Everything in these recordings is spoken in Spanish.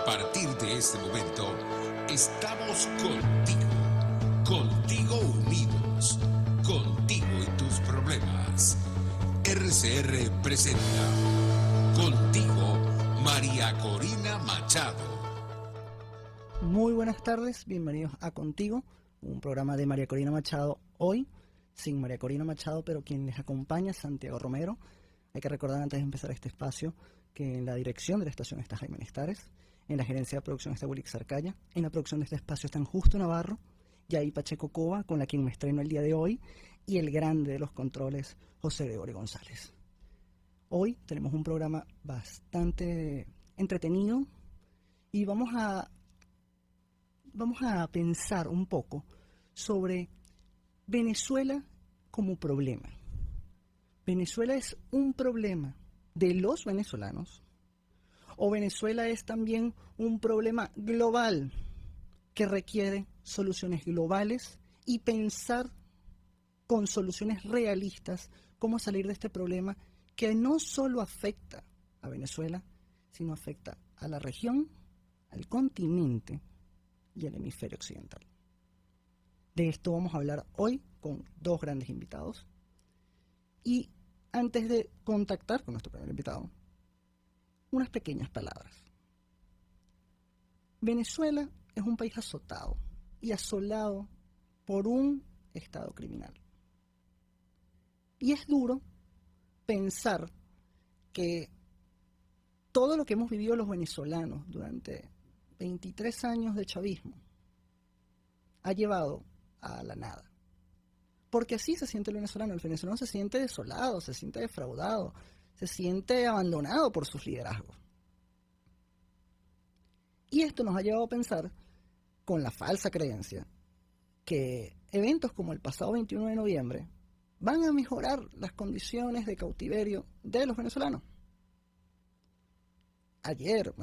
partir de este momento, estamos contigo unidos, contigo y tus problemas. RCR presenta Contigo, María Corina Machado. Muy buenas tardes, bienvenidos a Contigo, un programa de María Corina Machado hoy, sin María Corina Machado, pero quien les acompaña es Santiago Romero. Hay que recordar antes de empezar este espacio que en la dirección de la estación está Jaime Nestares, en la gerencia de producción está Wilix Arcaya, en la producción de este espacio están Justo Navarro, Yair Pacheco Cova, con la quien me estreno el día de hoy, y el grande de los controles, José Gregorio González. Hoy tenemos un programa bastante entretenido y vamos a pensar un poco sobre Venezuela como problema. ¿Venezuela es un problema de los venezolanos? ¿O Venezuela es también un problema global que requiere soluciones globales y pensar con soluciones realistas cómo salir de este problema que no solo afecta a Venezuela, sino afecta a la región, al continente y al hemisferio occidental? De esto vamos a hablar hoy con dos grandes invitados. Y antes de contactar con nuestro primer invitado, unas pequeñas palabras. Venezuela es un país azotado y asolado por un estado criminal. Y es duro pensar que todo lo que hemos vivido los venezolanos durante 23 años de chavismo ha llevado a la nada. Porque así se siente el venezolano se siente desolado, se siente defraudado, se siente abandonado por sus liderazgos. Y esto nos ha llevado a pensar, con la falsa creencia, que eventos como el pasado 21 de noviembre van a mejorar las condiciones de cautiverio de los venezolanos. Ayer,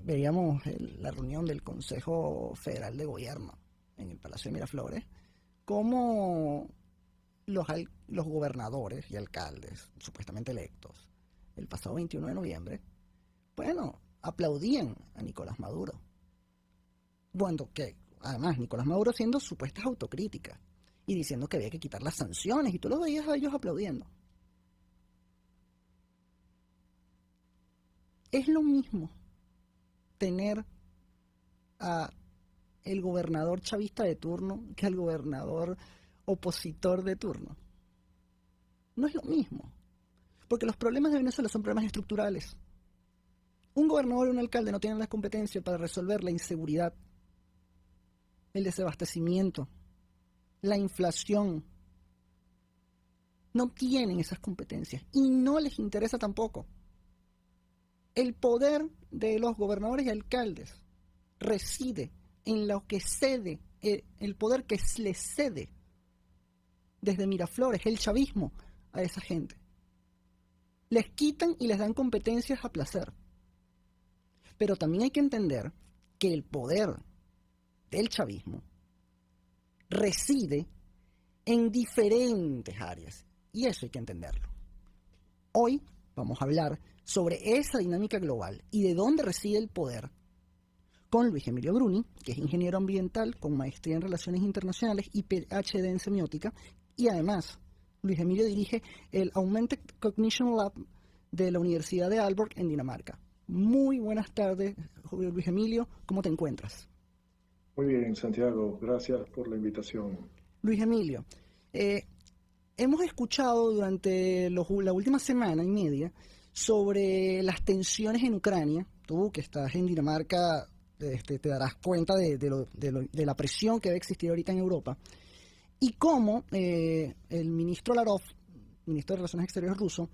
veíamos la reunión del Consejo Federal de Gobierno en el Palacio de Miraflores, cómo los gobernadores y alcaldes supuestamente electos el pasado 21 de noviembre, aplaudían a Nicolás Maduro. Bueno, que además Nicolás Maduro haciendo supuestas autocríticas y diciendo que había que quitar las sanciones, y tú los veías a ellos aplaudiendo. Es lo mismo tener a el gobernador chavista de turno que al gobernador opositor de turno. No es lo mismo, porque los problemas de Venezuela son problemas estructurales. Un gobernador y un alcalde no tienen la competencia para resolver la inseguridad, el desabastecimiento, la inflación. No tienen esas competencias y no les interesa tampoco. El poder de los gobernadores y alcaldes reside en lo que cede, el poder que les cede desde Miraflores, el chavismo, a esa gente. Les quitan y les dan competencias a placer. Pero también hay que entender que el poder del chavismo reside en diferentes áreas, y eso hay que entenderlo. Hoy vamos a hablar sobre esa dinámica global y de dónde reside el poder con Luis Emilio Bruni, que es ingeniero ambiental con maestría en Relaciones Internacionales y PhD en Semiótica, y además Luis Emilio dirige el Augmented Cognition Lab de la Universidad de Aalborg en Dinamarca. Muy buenas tardes, Luis Emilio, ¿cómo te encuentras? Muy bien, Santiago, gracias por la invitación. Luis Emilio, hemos escuchado durante la última semana y media sobre las tensiones en Ucrania. Tú, que estás en Dinamarca, te darás cuenta de la presión que debe existir ahorita en Europa. Y cómo el ministro Lavrov, ministro de Relaciones Exteriores ruso,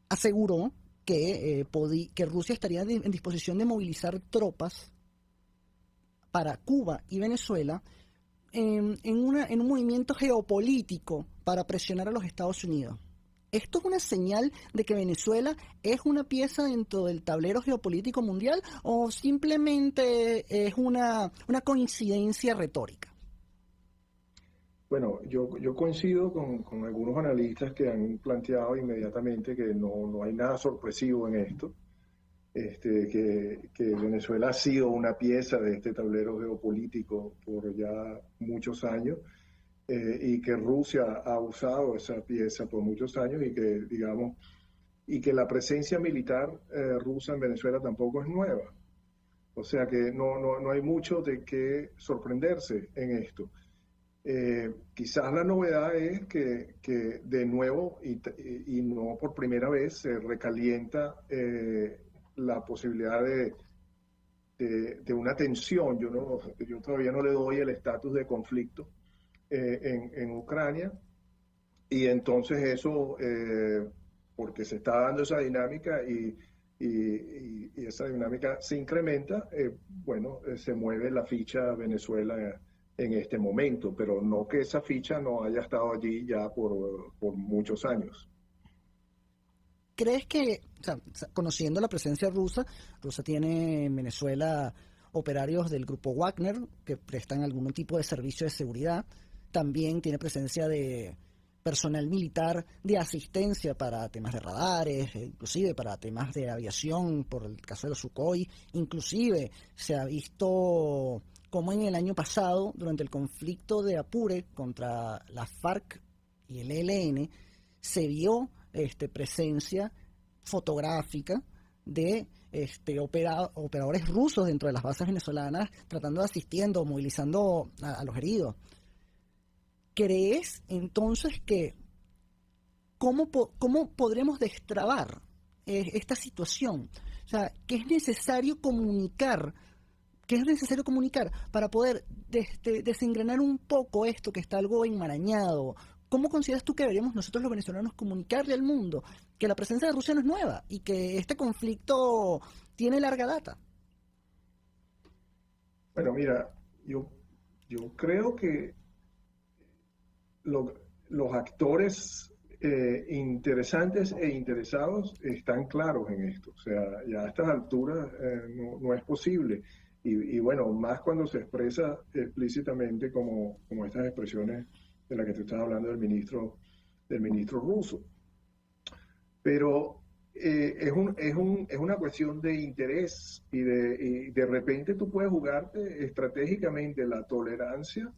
aseguró que Rusia estaría en disposición de movilizar tropas para Cuba y Venezuela en un movimiento geopolítico para presionar a los Estados Unidos. ¿Esto es una señal de que Venezuela es una pieza dentro del tablero geopolítico mundial o simplemente es una coincidencia retórica? Bueno, yo coincido con algunos analistas que han planteado inmediatamente que no hay nada sorpresivo en esto. que Venezuela ha sido una pieza de este tablero geopolítico por ya muchos años, y que Rusia ha usado esa pieza por muchos años y que, digamos, y que la presencia militar rusa en Venezuela tampoco es nueva. O sea que no hay mucho de qué sorprenderse en esto. Quizás la novedad es que de nuevo, y no por primera vez, se recalienta la posibilidad de una tensión. Yo todavía no le doy el estatus de conflicto en Ucrania, y entonces eso, porque se está dando esa dinámica y esa dinámica se incrementa, se mueve la ficha Venezuela en este momento, pero no que esa ficha no haya estado allí ya por muchos años. ¿Crees que, o sea, conociendo la presencia rusa, Rusia tiene en Venezuela operarios del grupo Wagner que prestan algún tipo de servicio de seguridad, también tiene presencia de personal militar de asistencia para temas de radares, inclusive para temas de aviación, por el caso de los Sukhoi, inclusive se ha visto como en el año pasado, durante el conflicto de Apure contra la FARC y el ELN, se vio presencia fotográfica de operadores rusos dentro de las bases venezolanas, tratando de asistiendo, movilizando a los heridos. ¿Crees entonces que cómo podremos destrabar esta situación? O sea, ¿qué es necesario comunicar? ¿Qué es necesario comunicar para poder desengranar un poco esto que está algo enmarañado? ¿Cómo consideras tú que deberíamos nosotros los venezolanos comunicarle al mundo que la presencia de Rusia no es nueva y que este conflicto tiene larga data? Bueno, mira, yo creo que los actores interesantes e interesados están claros en esto. O sea, ya a estas alturas no es posible. Y bueno, más cuando se expresa explícitamente como estas expresiones de las que te estás hablando del ministro ruso. Pero es una cuestión de interés y de repente tú puedes jugarte estratégicamente la tolerancia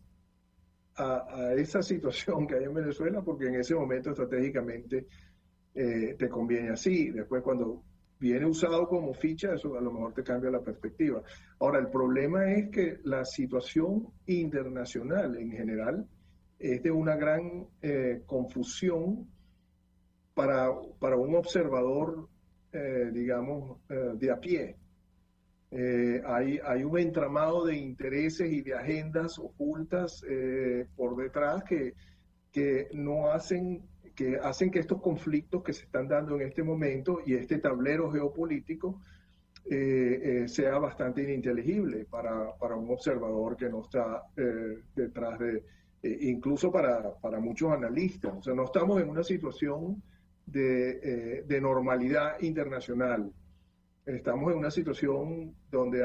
a esa situación que hay en Venezuela, porque en ese momento estratégicamente te conviene así. Después, cuando viene usado como ficha, eso a lo mejor te cambia la perspectiva. Ahora, el problema es que la situación internacional en general es de una gran confusión para un observador, digamos, de a pie. Hay un entramado de intereses y de agendas ocultas por detrás que hacen que estos conflictos que se están dando en este momento y este tablero geopolítico sea bastante ininteligible para un observador que no está detrás incluso para muchos analistas. O sea, no estamos en una situación de normalidad internacional. Estamos en una situación donde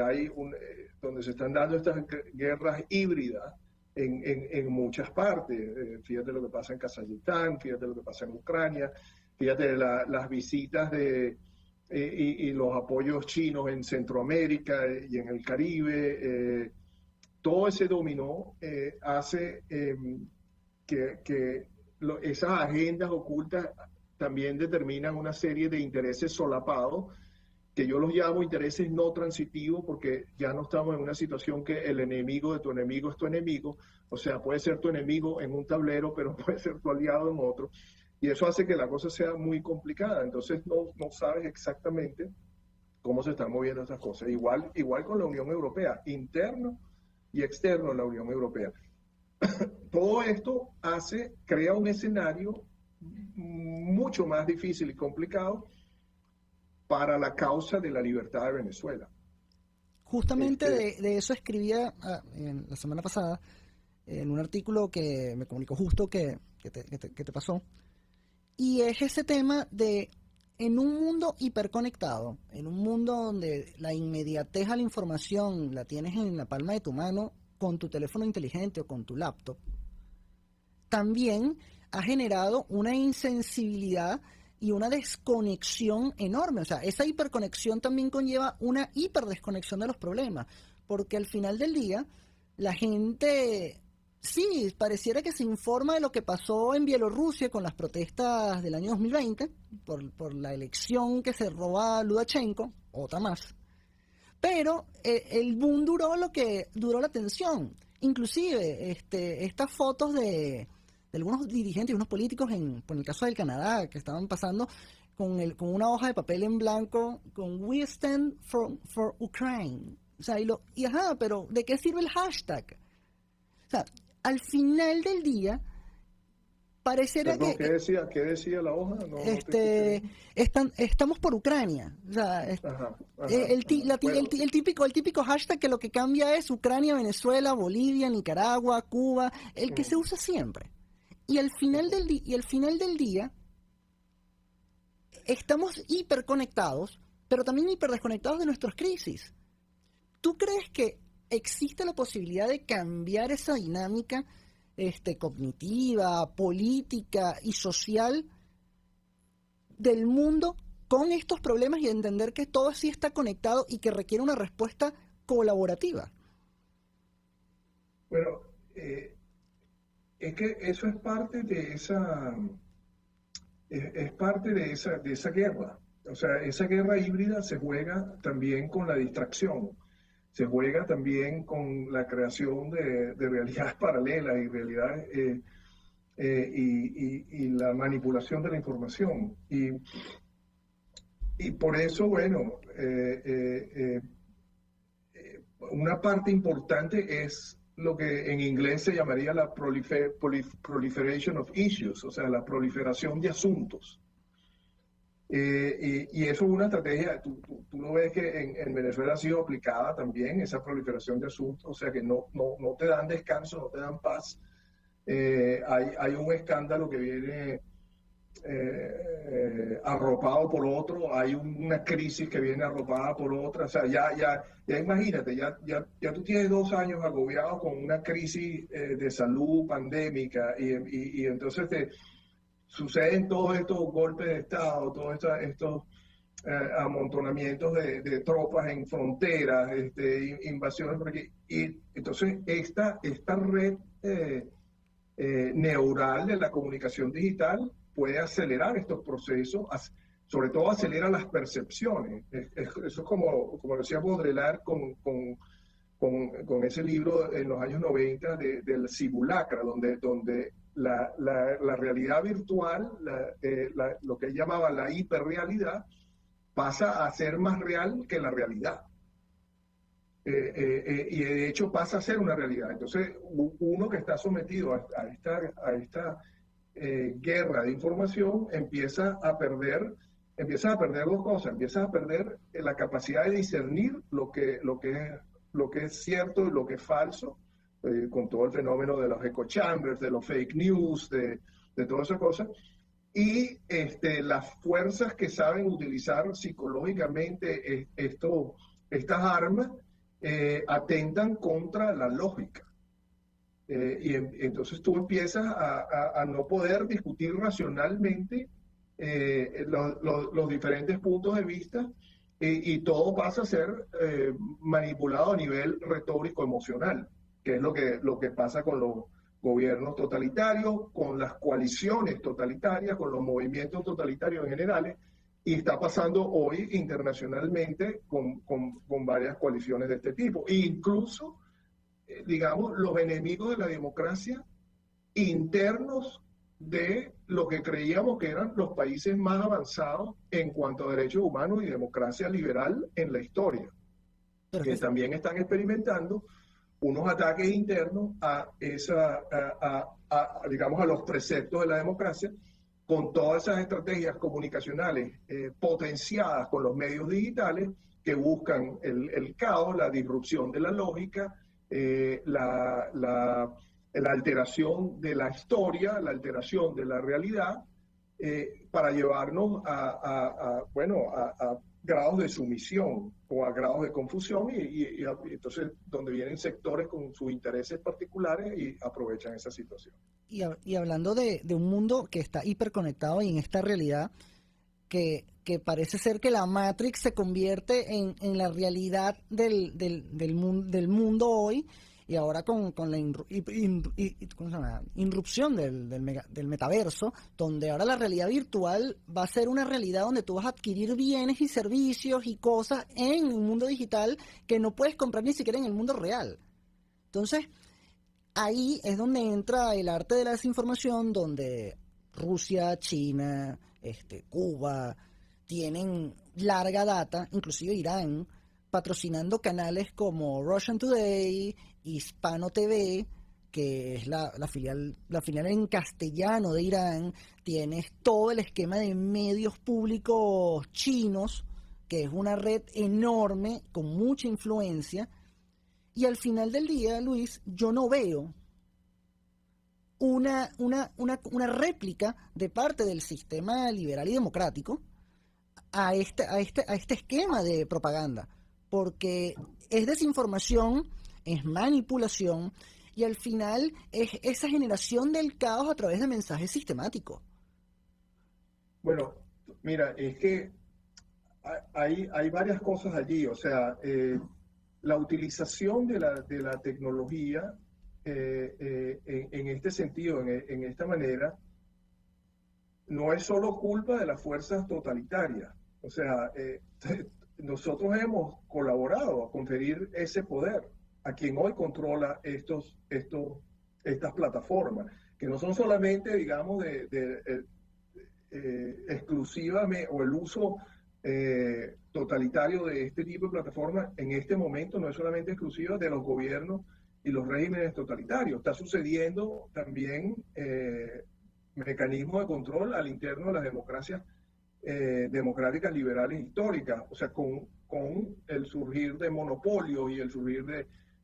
donde se están dando estas guerras híbridas en muchas partes. Fíjate lo que pasa en Kazajistán, fíjate lo que pasa en Ucrania, fíjate las visitas y los apoyos chinos en Centroamérica y en el Caribe. Todo ese dominó hace que esas agendas ocultas también determinan una serie de intereses solapados, que yo los llamo intereses no transitivos, porque ya no estamos en una situación que el enemigo de tu enemigo es tu enemigo. O sea, puede ser tu enemigo en un tablero, pero puede ser tu aliado en otro. Y eso hace que la cosa sea muy complicada. Entonces no sabes exactamente cómo se están moviendo estas cosas. Igual con la Unión Europea, interno y externo en la Unión Europea. Todo esto crea un escenario mucho más difícil y complicado para la causa de la libertad de Venezuela. Justamente de eso escribía la semana pasada en un artículo que me comunicó justo que te pasó, y es ese tema de, en un mundo hiperconectado, en un mundo donde la inmediatez a la información la tienes en la palma de tu mano con tu teléfono inteligente o con tu laptop, también ha generado una insensibilidad y una desconexión enorme. O sea, esa hiperconexión también conlleva una hiperdesconexión de los problemas, porque al final del día la gente sí pareciera que se informa de lo que pasó en Bielorrusia con las protestas del año 2020 por la elección que se roba Lukashenko, otra más. Pero el boom duró lo que duró la tensión. Inclusive estas fotos de algunos dirigentes y unos políticos, por el caso del Canadá, que estaban pasando con una hoja de papel en blanco con "We stand for Ukraine". O sea, pero ¿de qué sirve el hashtag? O sea, al final del día, pareciera Perdón, ¿qué decía la hoja? No estamos por Ucrania. O sea, el típico hashtag que lo que cambia es Ucrania, Venezuela, Bolivia, Nicaragua, Cuba, el que se usa siempre. Y al final del día, estamos hiperconectados, pero también hiperdesconectados de nuestras crisis. ¿Tú crees que existe la posibilidad de cambiar esa dinámica cognitiva, política y social del mundo con estos problemas y entender que todo así está conectado y que requiere una respuesta colaborativa? Bueno, es que eso es parte de esa guerra. O sea, esa guerra híbrida se juega también con la distracción, se juega también con la creación de realidades paralelas y realidades y la manipulación de la información. Y por eso, bueno, una parte importante es lo que en inglés se llamaría la proliferation of issues, o sea, la proliferación de asuntos. Y eso es una estrategia, tú lo ves que en Venezuela ha sido aplicada también, esa proliferación de asuntos, o sea que no te dan descanso, no te dan paz. Hay un escándalo que viene arropado por otro, hay una crisis que viene arropada por otra, o sea, ya imagínate, ya tú tienes 2 años agobiado con una crisis de salud pandémica y entonces suceden todos estos golpes de Estado, todos estos amontonamientos de tropas en fronteras, invasiones por aquí, y entonces esta red neural de la comunicación digital puede acelerar estos procesos, sobre todo acelera las percepciones. Eso es como decía Baudrillard con ese libro en los años 90 del simulacra, donde la realidad virtual, lo que él llamaba la hiperrealidad, pasa a ser más real que la realidad. Y de hecho pasa a ser una realidad. Entonces, uno que está sometido a esta guerra de información empieza a perder 2 cosas. Empieza a perder la capacidad de discernir lo que es cierto y lo que es falso, con todo el fenómeno de los echo chambers, de los fake news, de todas esas cosas. Y las fuerzas que saben utilizar psicológicamente estas armas atentan contra la lógica. Y entonces tú empiezas a no poder discutir racionalmente los diferentes puntos de vista y todo pasa a ser manipulado a nivel retórico emocional, que es lo que pasa con los gobiernos totalitarios, con las coaliciones totalitarias, con los movimientos totalitarios en general, y está pasando hoy internacionalmente con varias coaliciones de este tipo. E incluso, digamos, los enemigos de la democracia internos de lo que creíamos que eran los países más avanzados en cuanto a derechos humanos y democracia liberal en la historia, que también están experimentando unos ataques internos digamos, a los preceptos de la democracia, con todas esas estrategias comunicacionales potenciadas con los medios digitales que buscan el caos, la disrupción de la lógica, la alteración de la historia, la alteración de la realidad, para llevarnos a grados de sumisión o a grados de confusión y entonces donde vienen sectores con sus intereses particulares y aprovechan esa situación. Y hablando de un mundo que está hiperconectado y en esta realidad, que parece ser que la Matrix se convierte en la realidad del mundo hoy, y ahora con la ¿cómo se llama? Irrupción del metaverso, donde ahora la realidad virtual va a ser una realidad donde tú vas a adquirir bienes y servicios y cosas en un mundo digital que no puedes comprar ni siquiera en el mundo real. Entonces, ahí es donde entra el arte de la desinformación, donde Rusia, China, Cuba tienen larga data, inclusive Irán, patrocinando canales como Russian Today, Hispano TV, que es la filial en castellano de Irán. Tienes todo el esquema de medios públicos chinos, que es una red enorme con mucha influencia. Y al final del día, Luis, yo no veo una réplica de parte del sistema liberal y democrático a este esquema de propaganda, porque es desinformación, es manipulación, y al final es esa generación del caos a través de mensajes sistemáticos. Bueno, mira, es que hay varias cosas allí. O sea, la utilización de la tecnología en este sentido, en esta manera, no es solo culpa de las fuerzas totalitarias. O sea, nosotros hemos colaborado a conferir ese poder a quien hoy controla estas plataformas, que no son solamente, digamos, exclusivamente, o el uso totalitario de este tipo de plataformas en este momento no es solamente exclusiva de los gobiernos y los regímenes totalitarios. Está sucediendo también mecanismos de control al interno de las democracias democráticas liberales históricas, o sea, con el surgir de monopolios y el surgir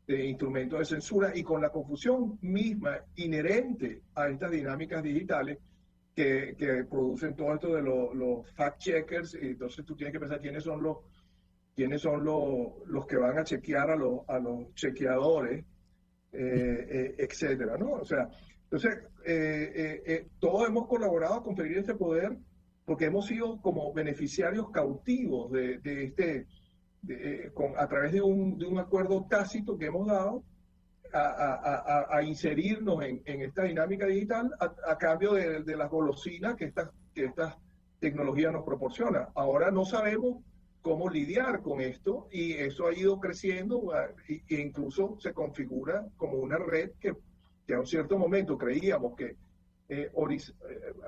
de instrumentos de censura, y con la confusión misma inherente a estas dinámicas digitales que producen todo esto de los fact-checkers. Y entonces tú tienes que pensar quiénes son los que van a chequear a los chequeadores, etcétera, ¿no? O sea, entonces todos hemos colaborado a conferir este poder porque hemos sido como beneficiarios cautivos a través de un acuerdo tácito que hemos dado a inserirnos en esta dinámica digital a cambio de las golosinas que esta tecnología nos proporciona. Ahora no sabemos cómo lidiar con esto, y eso ha ido creciendo e incluso se configura como una red que a un cierto momento creíamos que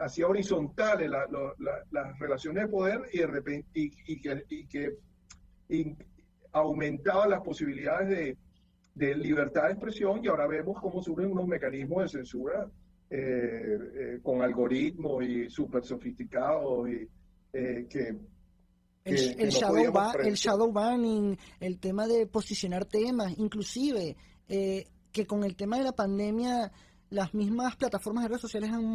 hacía horizontales las relaciones de poder, y de repente que aumentaba las posibilidades de libertad de expresión, y ahora vemos cómo surgen unos mecanismos de censura con algoritmos y súper sofisticados, y el shadow banning, el tema de posicionar temas, inclusive que con el tema de la pandemia las mismas plataformas de redes sociales han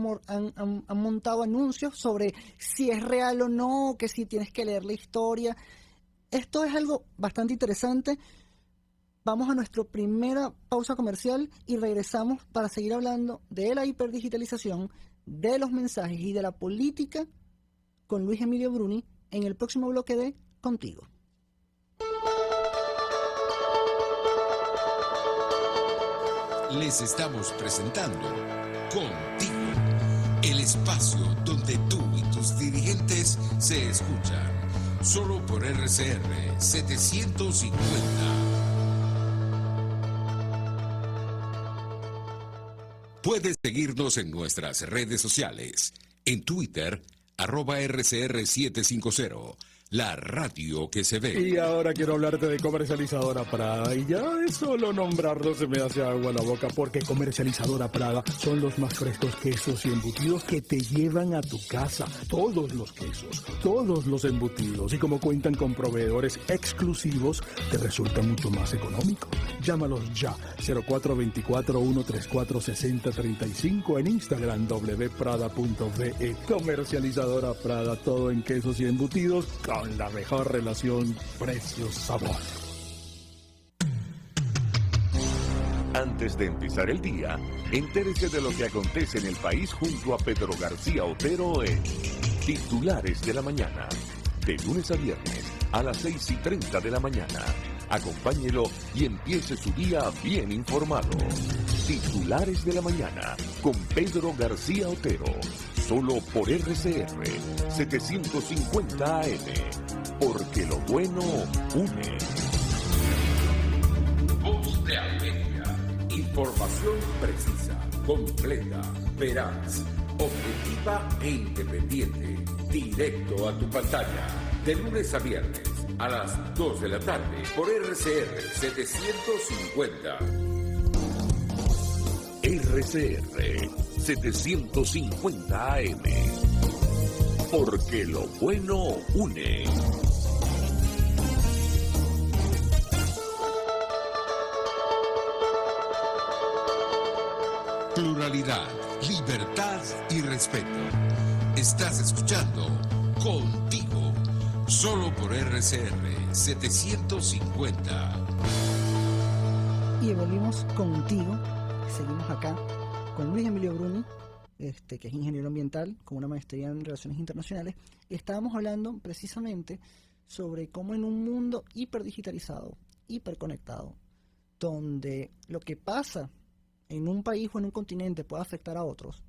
montado anuncios sobre si es real o no, que si tienes que leer la historia. Esto es algo bastante interesante. Vamos a nuestra primera pausa comercial y regresamos para seguir hablando de la hiperdigitalización, de los mensajes y de la política con Luis Emilio Bruni en el próximo bloque de Contigo. Les estamos presentando Contigo, el espacio donde tú y tus dirigentes se escuchan, solo por RCR 750. Puedes seguirnos en nuestras redes sociales, en Twitter, @RCR750, la radio que se ve. Y ahora quiero hablarte de Comercializadora Prada, y ya de solo nombrarlo se me hace agua la boca, porque Comercializadora Prada son los más frescos quesos y embutidos que te llevan a tu casa. Todos los quesos, todos los embutidos, y como cuentan con proveedores exclusivos, te resulta mucho más económico. Llámalos ya, 0424-134-6035, en Instagram wprada.ve. Comercializadora Prada, todo en quesos y embutidos con la mejor relación precio-sabor. Antes de empezar el día, entérese de lo que acontece en el país junto a Pedro García Otero en Titulares de la mañana. De lunes a viernes a las 6:30 de la mañana. Acompáñelo y empiece su día bien informado. Titulares de la mañana con Pedro García Otero. Solo por RCR 750 AM. Porque lo bueno une. Voz de América. Información precisa, completa, veraz, objetiva e independiente. Directo a tu pantalla. De lunes a viernes a las 2 de la tarde por RCR 750. RCR 750 AM. Porque lo bueno une. Pluralidad, libertad y respeto. Estás escuchando Contigo, solo por RCR 750. Y volvimos contigo. Seguimos acá con Luis Emilio Bruni, que es ingeniero ambiental con una maestría en Relaciones Internacionales. Y estábamos hablando precisamente sobre cómo en un mundo hiperdigitalizado, hiperconectado, donde lo que pasa en un país o en un continente puede afectar a otros,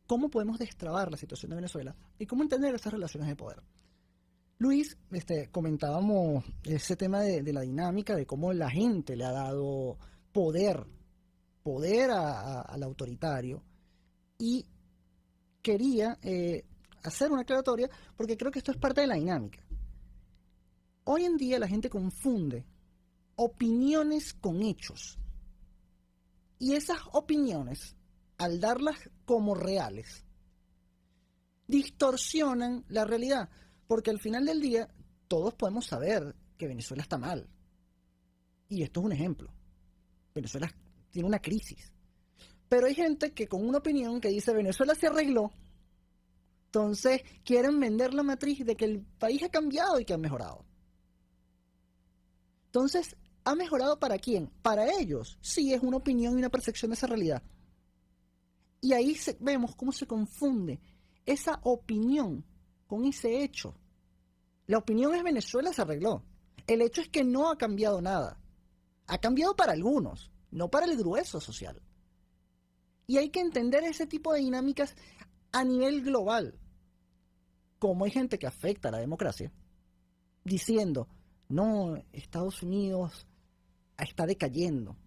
cómo podemos destrabar la situación de Venezuela y cómo entender esas relaciones de poder. Luis, comentábamos ese tema de la dinámica, de cómo la gente le ha dado poder al autoritario, y quería hacer una aclaratoria porque creo que esto es parte de la dinámica. Hoy en día la gente confunde opiniones con hechos, y esas opiniones, al darlas como reales, distorsionan la realidad, porque al final del día todos podemos saber que Venezuela está mal, y esto es un ejemplo. Venezuela tiene una crisis, pero hay gente que con una opinión que dice Venezuela se arregló, entonces quieren vender la matriz de que el país ha cambiado y que ha mejorado. Entonces, ¿ha mejorado para quién? Para ellos. Sí, es una opinión y una percepción de esa realidad. Y ahí vemos cómo se confunde esa opinión con ese hecho. La opinión es Venezuela se arregló. El hecho es que no ha cambiado nada. Ha cambiado para algunos, no para el grueso social. Y hay que entender ese tipo de dinámicas a nivel global. Como hay gente que afecta a la democracia, diciendo, no, Estados Unidos está decayendo,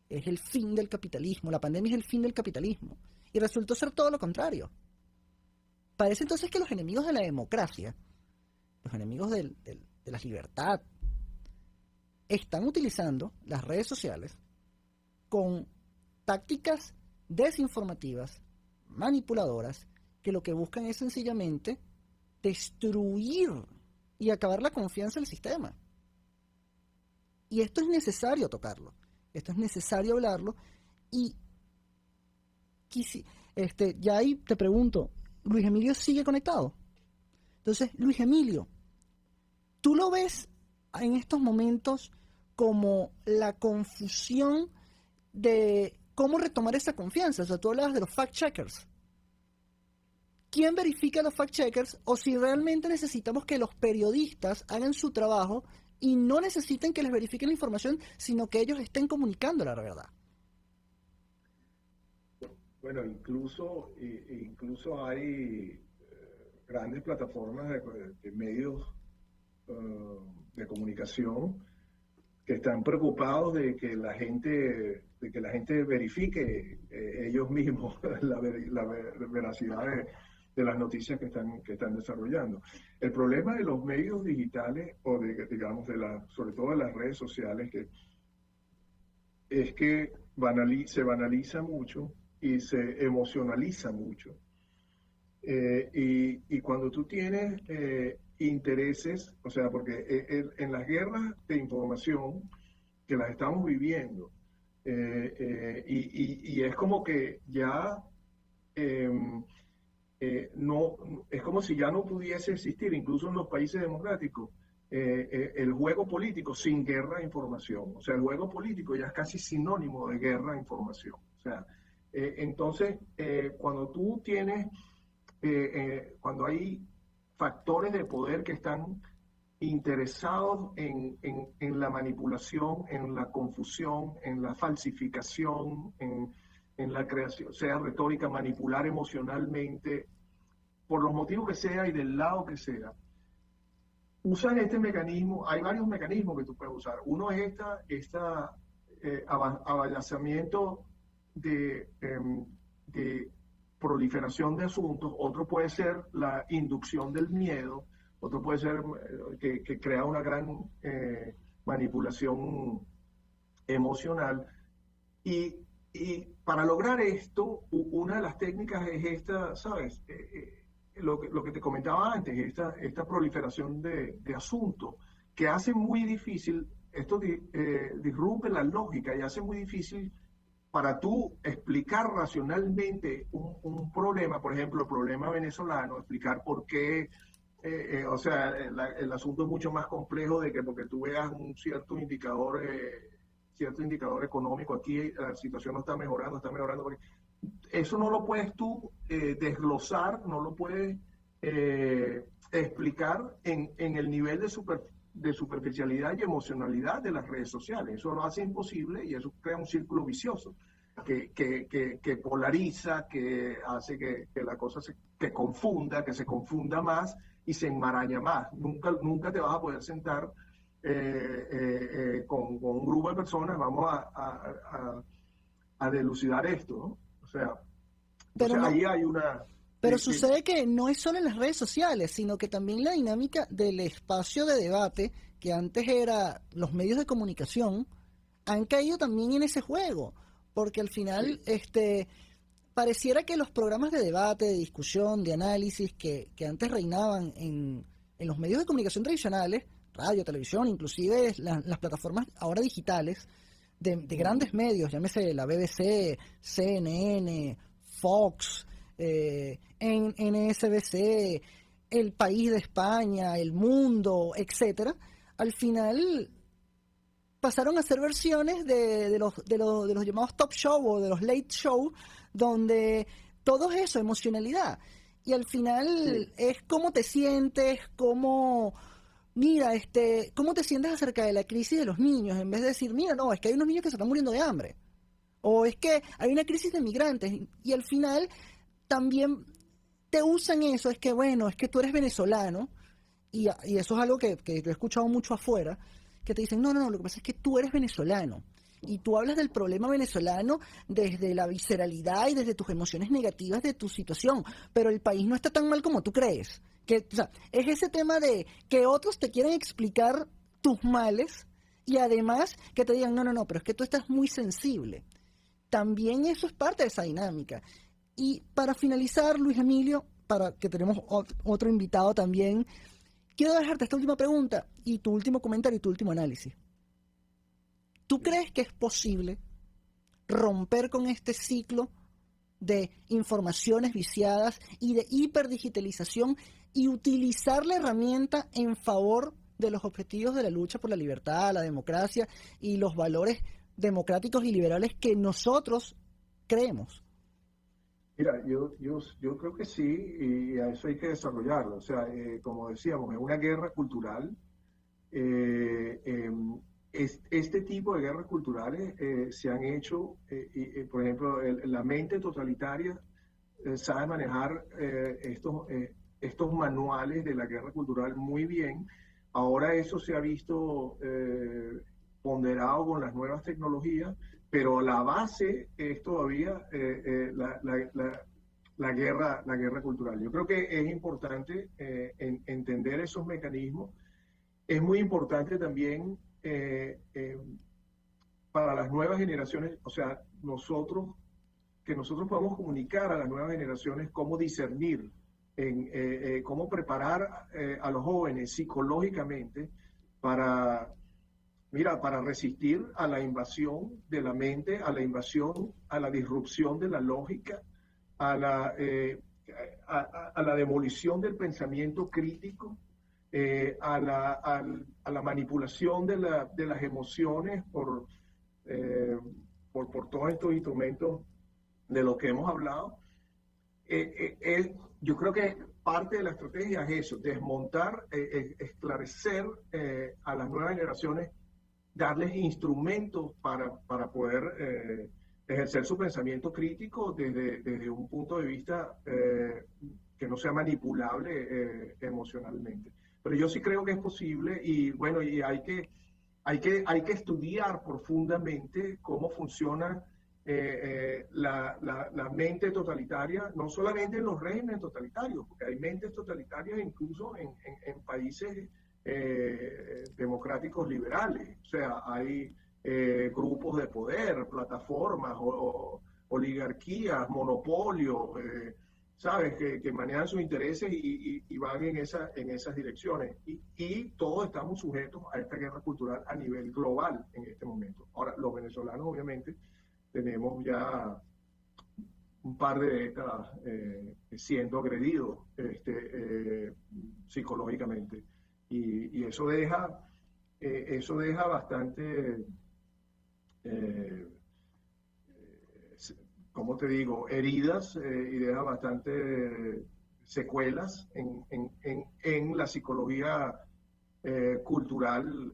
es el fin del capitalismo, la pandemia es el fin del capitalismo. Y resultó ser todo lo contrario. Parece entonces que los enemigos de la democracia, los enemigos de la libertad, están utilizando las redes sociales con tácticas desinformativas, manipuladoras, que lo que buscan es sencillamente destruir y acabar la confianza en el sistema. Y esto es necesario tocarlo, esto es necesario hablarlo. Y ya ahí te pregunto, ¿Luis Emilio sigue conectado? Entonces, Luis Emilio, ¿tú lo ves en estos momentos como la confusión de cómo retomar esa confianza? O sea, tú hablabas de los fact-checkers. ¿Quién verifica los fact-checkers? O si realmente necesitamos que los periodistas hagan su trabajo y no necesiten que les verifiquen la información, sino que ellos estén comunicando la verdad. Bueno, incluso hay grandes plataformas de medios de comunicación que están preocupados de que la gente verifique ellos mismos la veracidad de las noticias que están desarrollando. El problema de los medios digitales, o sobre todo de las redes sociales, es que se banaliza mucho y se emocionaliza mucho. Y cuando tú tienes intereses, o sea, porque en las guerras de información que las estamos viviendo, y es como que ya no, es como si ya no pudiese existir, incluso en los países democráticos, el juego político sin guerra de información. O sea, el juego político ya es casi sinónimo de guerra de información. O sea, entonces, cuando tú tienes, cuando hay factores de poder que están interesados en la manipulación, en la confusión, en la falsificación, en la creación, sea retórica, manipular emocionalmente, por los motivos que sea y del lado que sea. Usan este mecanismo, hay varios mecanismos que tú puedes usar. Uno es avallazamiento de proliferación de asuntos, otro puede ser la inducción del miedo, otro puede ser que crea una gran manipulación emocional. Y para lograr esto, una de las técnicas es esta, ¿sabes? Lo que te comentaba antes, esta proliferación de asuntos, que hace muy difícil, esto disrumpe la lógica y hace muy difícil para tú explicar racionalmente un problema, por ejemplo, el problema venezolano, explicar por qué, o sea, el asunto es mucho más complejo de que porque tú veas un cierto indicador económico aquí, la situación no está mejorando, porque eso no lo puedes tú desglosar, no lo puedes explicar en el nivel de superficialidad y emocionalidad de las redes sociales. Eso lo hace imposible y eso crea un círculo vicioso que polariza, que hace que la cosa se confunda más y se enmaraña más. Nunca te vas a poder sentar con un grupo de personas, vamos a dilucidar esto, ¿no? O sea, pero no, ahí hay una... Pero sucede que no es solo en las redes sociales, sino que también la dinámica del espacio de debate, que antes era los medios de comunicación, han caído también en ese juego, porque al final pareciera que los programas de debate, de discusión, de análisis que antes reinaban en los medios de comunicación tradicionales, radio, televisión, inclusive las plataformas ahora digitales, de grandes medios, llámese la BBC, CNN, Fox, NSBC, El País de España, El Mundo, etcétera, al final pasaron a ser versiones de los llamados top show o de los late show, donde todo es eso, emocionalidad. Y al final es cómo te sientes, cómo te sientes acerca de la crisis de los niños, en vez de decir, mira, no, es que hay unos niños que se están muriendo de hambre, o es que hay una crisis de migrantes, y al final también te usan eso, es que bueno, es que tú eres venezolano, y eso es algo que yo he escuchado mucho afuera, que te dicen, no, lo que pasa es que tú eres venezolano, y tú hablas del problema venezolano desde la visceralidad y desde tus emociones negativas de tu situación, pero el país no está tan mal como tú crees. O sea, es ese tema de que otros te quieren explicar tus males y además que te digan, no, pero es que tú estás muy sensible. También eso es parte de esa dinámica. Y para finalizar, Luis Emilio, para que tenemos otro invitado también, quiero dejarte esta última pregunta y tu último comentario y tu último análisis. ¿Tú crees que es posible romper con este ciclo de informaciones viciadas y de hiperdigitalización y utilizar la herramienta en favor de los objetivos de la lucha por la libertad, la democracia y los valores democráticos y liberales que nosotros creemos? Mira, yo creo que sí, y a eso hay que desarrollarlo. O sea, como decíamos, es una guerra cultural. Este tipo de guerras culturales se han hecho, por ejemplo, la mente totalitaria sabe manejar estos manuales de la guerra cultural muy bien. Ahora eso se ha visto ponderado con las nuevas tecnologías, pero la base es todavía la guerra cultural. Yo creo que es importante entender esos mecanismos. Es muy importante también para las nuevas generaciones, o sea, nosotros podamos comunicar a las nuevas generaciones cómo discernir, cómo preparar a los jóvenes psicológicamente para resistir a la invasión de la mente, a la invasión, a la disrupción de la lógica, a la demolición del pensamiento crítico, a la manipulación de las emociones por todos estos instrumentos de los que hemos hablado. Yo creo que parte de la estrategia es eso, desmontar, esclarecer a las nuevas generaciones, darles instrumentos para poder ejercer su pensamiento crítico desde un punto de vista que no sea manipulable emocionalmente. Pero yo sí creo que es posible y bueno, y hay que estudiar profundamente cómo funciona la mente totalitaria, no solamente en los regímenes totalitarios, porque hay mentes totalitarias incluso en países democráticos liberales. O sea, hay grupos de poder, plataformas, oligarquías, monopolios, ¿sabes? Que manejan sus intereses y van en esas direcciones. Y todos estamos sujetos a esta guerra cultural a nivel global en este momento. Ahora, los venezolanos, obviamente, tenemos ya un par de décadas siendo agredidos psicológicamente. Y eso deja bastante, ¿cómo te digo?, heridas y deja bastante secuelas en la psicología cultural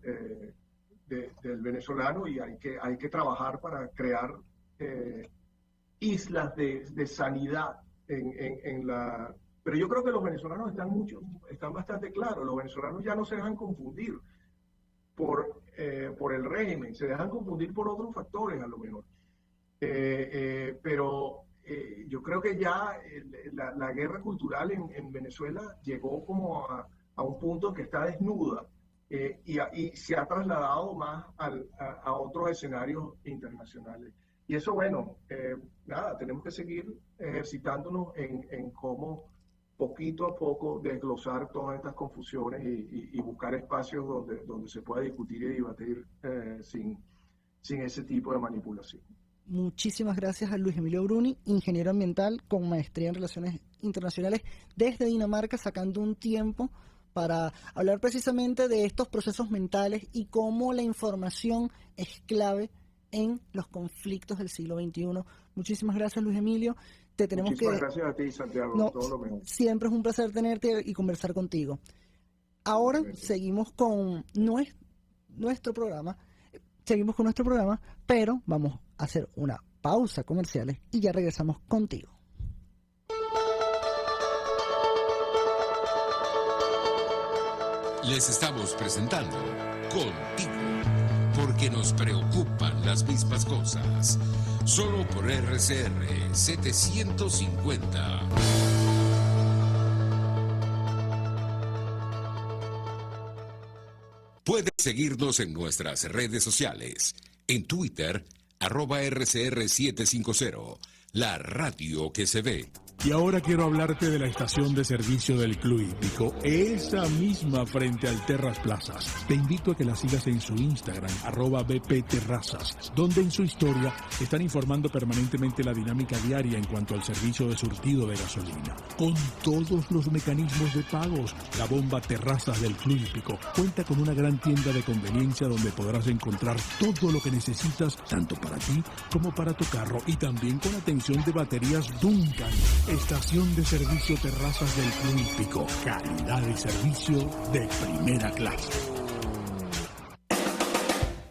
del venezolano, y hay que trabajar para crear islas de sanidad en la... Pero yo creo que los venezolanos están bastante claros. Los venezolanos ya no se dejan confundir por el régimen, se dejan confundir por otros factores a lo mejor. Pero yo creo que ya la guerra cultural en Venezuela llegó como a un punto que está desnuda y se ha trasladado más a otros escenarios internacionales. Y eso, bueno, nada, tenemos que seguir ejercitándonos en cómo poquito a poco desglosar todas estas confusiones y buscar espacios donde se pueda discutir y debatir sin ese tipo de manipulación. Muchísimas gracias a Luis Emilio Bruni, ingeniero ambiental con maestría en Relaciones Internacionales desde Dinamarca, sacando un tiempo para hablar precisamente de estos procesos mentales y cómo la información es clave en los conflictos del siglo XXI. Muchísimas gracias, Luis Emilio. Muchísimas gracias a ti, Santiago. Todo lo mejor. Siempre es un placer tenerte y conversar contigo. Ahora seguimos con nuestro programa. Seguimos con nuestro programa, pero vamos a hacer una pausa comerciales y ya regresamos contigo. Les estamos presentando Contigo, porque nos preocupan las mismas cosas. Solo por RCR 750. Puedes seguirnos en nuestras redes sociales. En Twitter, @RCR750, la radio que se ve. Y ahora quiero hablarte de la estación de servicio del Club Hípico, esa misma frente al Terras Plazas. Te invito a que la sigas en su Instagram, @BPTerrazas, donde en su historia están informando permanentemente la dinámica diaria en cuanto al servicio de surtido de gasolina. Con todos los mecanismos de pagos, la bomba Terrazas del Club Hípico cuenta con una gran tienda de conveniencia donde podrás encontrar todo lo que necesitas, tanto para ti como para tu carro, y también con atención de baterías Duncan. Estación de servicio Terrazas del Club Hípico. Calidad de servicio de primera clase.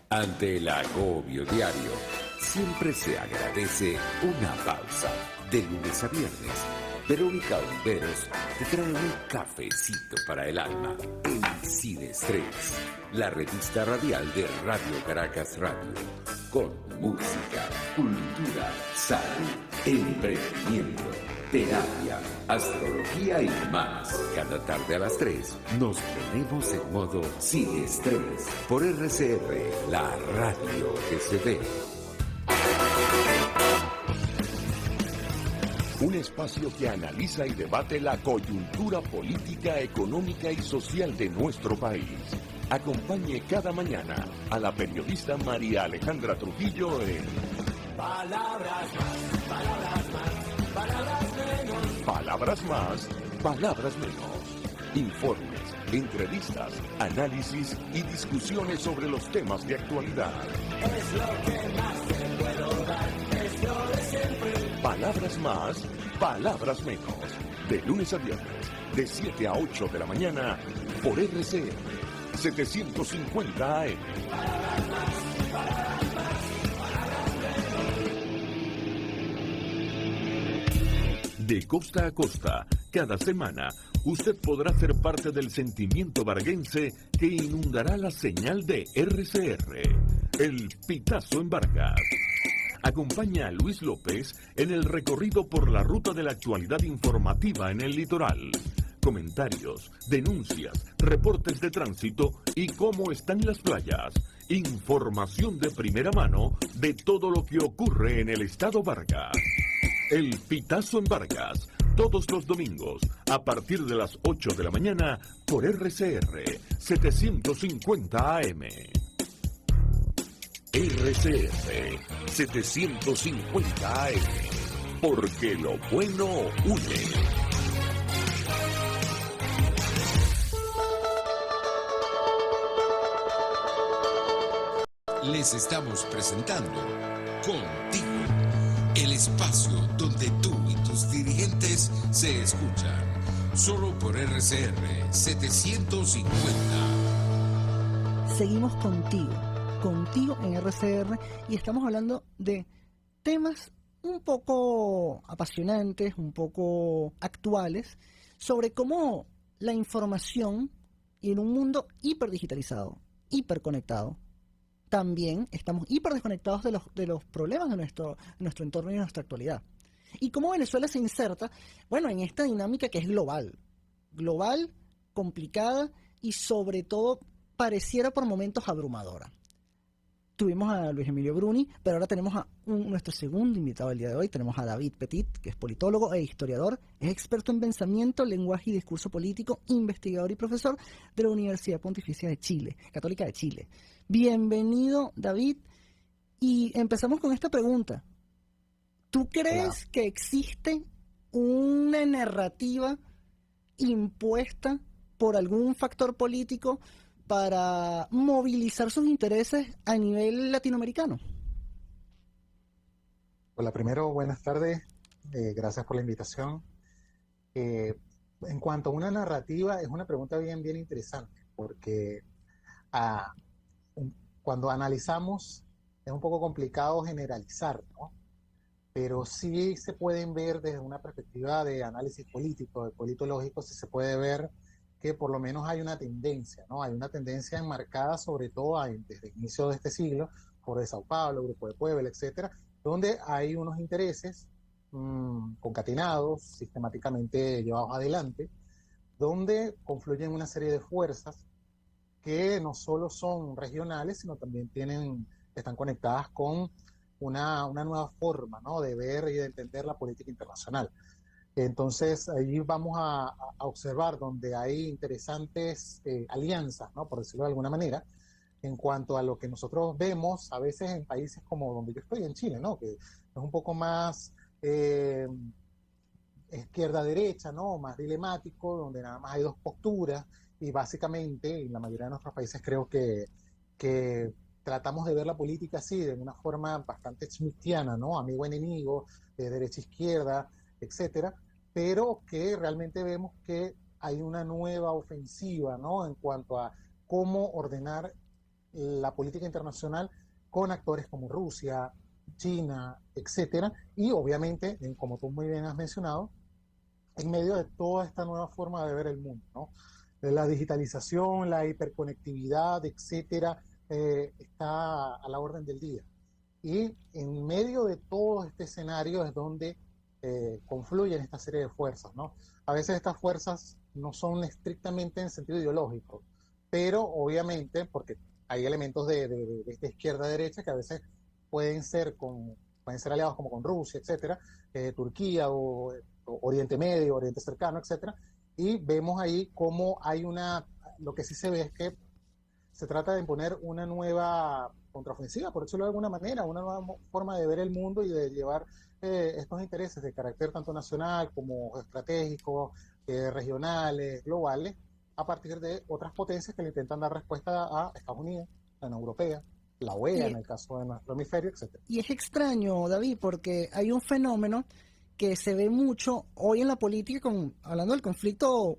Ante el agobio diario, siempre se agradece una pausa. De lunes a viernes, Verónica Honderos te trae un cafecito para el alma en Sin Estrés, la revista radial de Radio Caracas Radio, con música, cultura, salud, emprendimiento, terapia, astrología y más. Cada tarde a las 3 nos ponemos en modo Sin Estrés por RCR, la radio que se ve. Un espacio que analiza y debate la coyuntura política, económica y social de nuestro país. Acompañe cada mañana a la periodista María Alejandra Trujillo en Palabras Más, Palabras Más, Palabras Menos. Palabras Más, Palabras Menos. Informes, entrevistas, análisis y discusiones sobre los temas de actualidad. Es lo que más te puedo dar, es lo de siempre. Palabras Más, Palabras Menos. De lunes a viernes, de 7 a 8 de la mañana, por RCN 750 AM. De costa a costa, cada semana, usted podrá ser parte del sentimiento varguense que inundará la señal de RCR, el Pitazo en Vargas. Acompaña a Luis López en el recorrido por la ruta de la actualidad informativa en el litoral. Comentarios, denuncias, reportes de tránsito y cómo están las playas. Información de primera mano de todo lo que ocurre en el estado Vargas. El Pitazo en Vargas, todos los domingos, a partir de las 8 de la mañana, por RCR 750 AM. RCR 750 AM, porque lo bueno une. Les estamos presentando Contigo, el espacio donde tú y tus dirigentes se escuchan, solo por RCR 750. Seguimos contigo en RCR, y estamos hablando de temas un poco apasionantes, un poco actuales, sobre cómo la información, y en un mundo hiperdigitalizado, hiperconectado, también estamos hiperdesconectados de los problemas de nuestro entorno y de nuestra actualidad. Y cómo Venezuela se inserta, bueno, en esta dinámica que es global, complicada y sobre todo pareciera por momentos abrumadora. Tuvimos a Luis Emilio Bruni, pero ahora tenemos a nuestro segundo invitado del día de hoy. Tenemos a David Petit, que es politólogo e historiador, es experto en pensamiento, lenguaje y discurso político, investigador y profesor de la Universidad Pontificia de Chile, Católica de Chile. Bienvenido, David. Y empezamos con esta pregunta. ¿Tú crees que existe una narrativa impuesta por algún factor político para movilizar sus intereses a nivel latinoamericano? Hola, primero, buenas tardes. Gracias por la invitación. En cuanto a una narrativa, es una pregunta bien interesante, porque cuando analizamos es un poco complicado generalizar, ¿no? Pero sí se pueden ver desde una perspectiva de análisis político, de politológico, sí se puede ver que por lo menos hay una tendencia, ¿no? Hay una tendencia enmarcada sobre todo desde el inicio de este siglo, por de Sao Paulo, Grupo de Puebla, etcétera, donde hay unos intereses concatenados, sistemáticamente llevados adelante, donde confluyen una serie de fuerzas que no solo son regionales, sino también están conectadas con una nueva forma, ¿no?, de ver y de entender la política internacional. Entonces, allí vamos a observar donde hay interesantes alianzas, ¿no?, por decirlo de alguna manera, en cuanto a lo que nosotros vemos a veces en países como donde yo estoy, en Chile, ¿no?, que es un poco más izquierda-derecha, ¿no?, más dilemático, donde nada más hay dos posturas, y básicamente, en la mayoría de nuestros países creo que tratamos de ver la política así, de una forma bastante schmittiana, ¿no?, amigo-enemigo, derecha-izquierda, etcétera, pero que realmente vemos que hay una nueva ofensiva, ¿no?, en cuanto a cómo ordenar la política internacional con actores como Rusia, China, etcétera, y obviamente, como tú muy bien has mencionado, en medio de toda esta nueva forma de ver el mundo, ¿no? La digitalización, la hiperconectividad, etcétera, está a la orden del día. Y en medio de todo este escenario es donde confluyen esta serie de fuerzas, ¿no? A veces estas fuerzas no son estrictamente en sentido ideológico, pero obviamente, porque hay elementos de esta izquierda-derecha que a veces pueden ser aliados como con Rusia, etcétera, Turquía o Oriente Medio, Oriente Cercano, etcétera, y vemos ahí cómo lo que sí se ve es que se trata de imponer una nueva contraofensiva, por decirlo de alguna manera, una nueva forma de ver el mundo y de llevar estos intereses de carácter tanto nacional como estratégico, regionales, globales, a partir de otras potencias que le intentan dar respuesta a Estados Unidos, la Unión Europea, la OEA en el caso de nuestro hemisferio, etc. Y es extraño, David, porque hay un fenómeno que se ve mucho hoy en la política, hablando del conflicto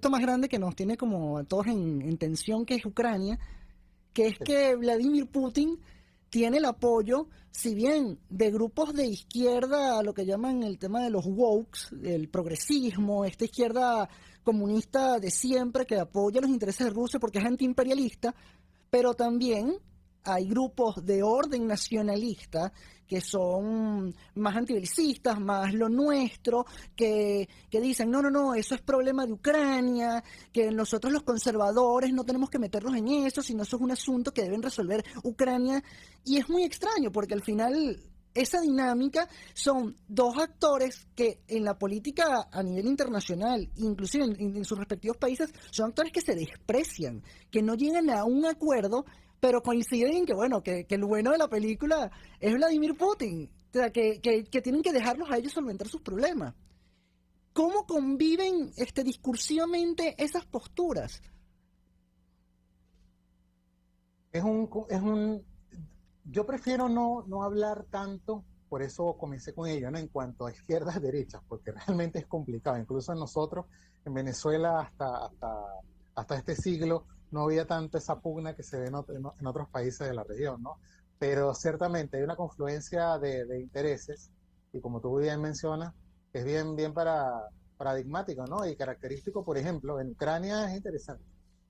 más grande que nos tiene como a todos en tensión, que es Ucrania, que es que Vladimir Putin tiene el apoyo, si bien de grupos de izquierda, lo que llaman el tema de los wokes, el progresismo, esta izquierda comunista de siempre que apoya los intereses de Rusia porque es antiimperialista, pero también hay grupos de orden nacionalista que son más antibelicistas, más lo nuestro, que dicen, no, eso es problema de Ucrania, que nosotros los conservadores no tenemos que meternos en eso, sino eso es un asunto que deben resolver Ucrania. Y es muy extraño, porque al final esa dinámica son dos actores que en la política a nivel internacional, inclusive en sus respectivos países, son actores que se desprecian, que no llegan a un acuerdo, pero coinciden en que, bueno, que lo bueno de la película es Vladimir Putin, o sea, que tienen que dejarlos a ellos solventar sus problemas. ¿Cómo conviven discursivamente esas posturas? Yo prefiero no hablar tanto, por eso comencé con ello, ¿no? En cuanto a izquierdas, derechas, porque realmente es complicado. Incluso nosotros, en Venezuela, hasta este siglo, no había tanto esa pugna que se ve en otros países de la región, ¿no? Pero ciertamente hay una confluencia de intereses, y como tú bien mencionas, es bien paradigmático, ¿no? Y característico, por ejemplo, en Ucrania es interesante.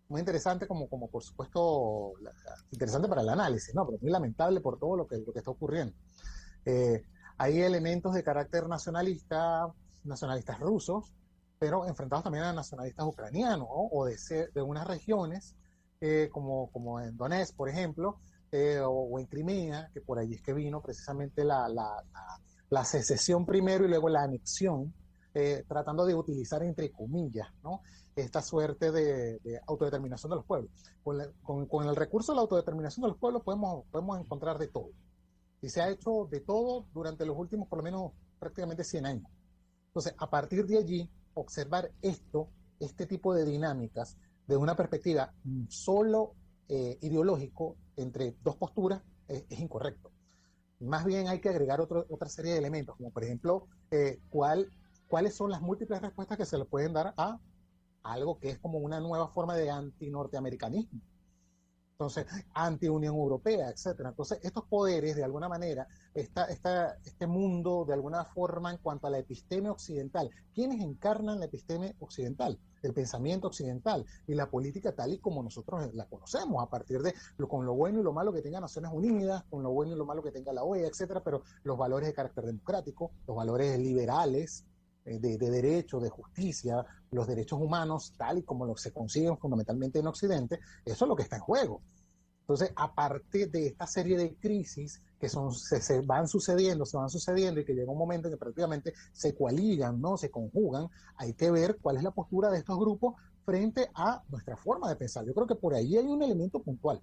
Muy interesante como por supuesto, interesante para el análisis, ¿no? Pero muy lamentable por todo lo que está ocurriendo. Hay elementos de carácter nacionalistas rusos, pero enfrentados también a nacionalistas ucranianos, ¿no? O de unas regiones como en Donetsk, por ejemplo, o en Crimea, que por allí es que vino precisamente la secesión primero y luego la anexión, tratando de utilizar entre comillas, ¿no? Esta suerte de autodeterminación de los pueblos. Con el recurso de la autodeterminación de los pueblos podemos encontrar de todo. Y se ha hecho de todo durante los últimos, por lo menos, prácticamente 100 años. Entonces, a partir de allí, observar este tipo de dinámicas de una perspectiva solo ideológico entre dos posturas es incorrecto. Más bien hay que agregar otra serie de elementos, como por ejemplo, cuáles son las múltiples respuestas que se le pueden dar a algo que es como una nueva forma de anti-norteamericanismo. Entonces, anti-Unión Europea, etcétera. Entonces, estos poderes, de alguna manera, este mundo, de alguna forma, en cuanto a la episteme occidental, ¿quiénes encarnan la episteme occidental? El pensamiento occidental y la política tal y como nosotros la conocemos, a partir de con lo bueno y lo malo que tenga Naciones Unidas, con lo bueno y lo malo que tenga la OEA, etcétera, pero los valores de carácter democrático, los valores liberales, de derecho, de justicia, los derechos humanos, tal y como se consiguen fundamentalmente en Occidente, eso es lo que está en juego. Entonces, aparte de esta serie de crisis que se van sucediendo y que llega un momento en que prácticamente se coaligan, ¿no? Se conjugan, hay que ver cuál es la postura de estos grupos frente a nuestra forma de pensar. Yo creo que por ahí hay un elemento puntual.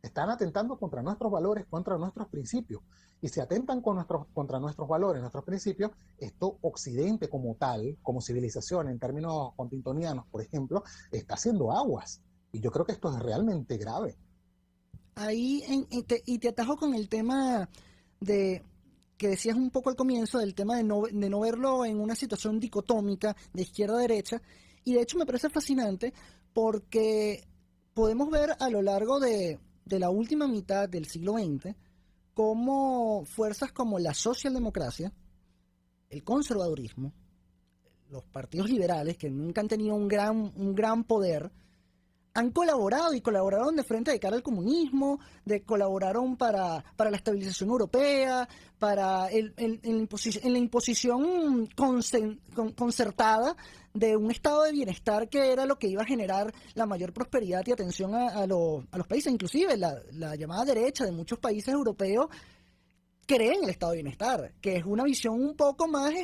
Están atentando contra nuestros valores, contra nuestros principios. Y si atentan contra nuestros valores, nuestros principios, esto Occidente como tal, como civilización, en términos contintonianos, por ejemplo, está haciendo aguas. Y yo creo que esto es realmente grave. Ahí, te atajo con el tema que decías un poco al comienzo, del tema de no verlo en una situación dicotómica de izquierda a derecha. Y de hecho me parece fascinante porque podemos ver a lo largo de la última mitad del siglo XX cómo fuerzas como la socialdemocracia, el conservadurismo, los partidos liberales, que nunca han tenido un gran poder, han colaborado y colaboraron de frente de cara al comunismo, colaboraron para la estabilización europea, para en la imposición concertada de un estado de bienestar que era lo que iba a generar la mayor prosperidad y atención a los países. Inclusive la llamada derecha de muchos países europeos cree en el estado de bienestar, que es una visión un poco más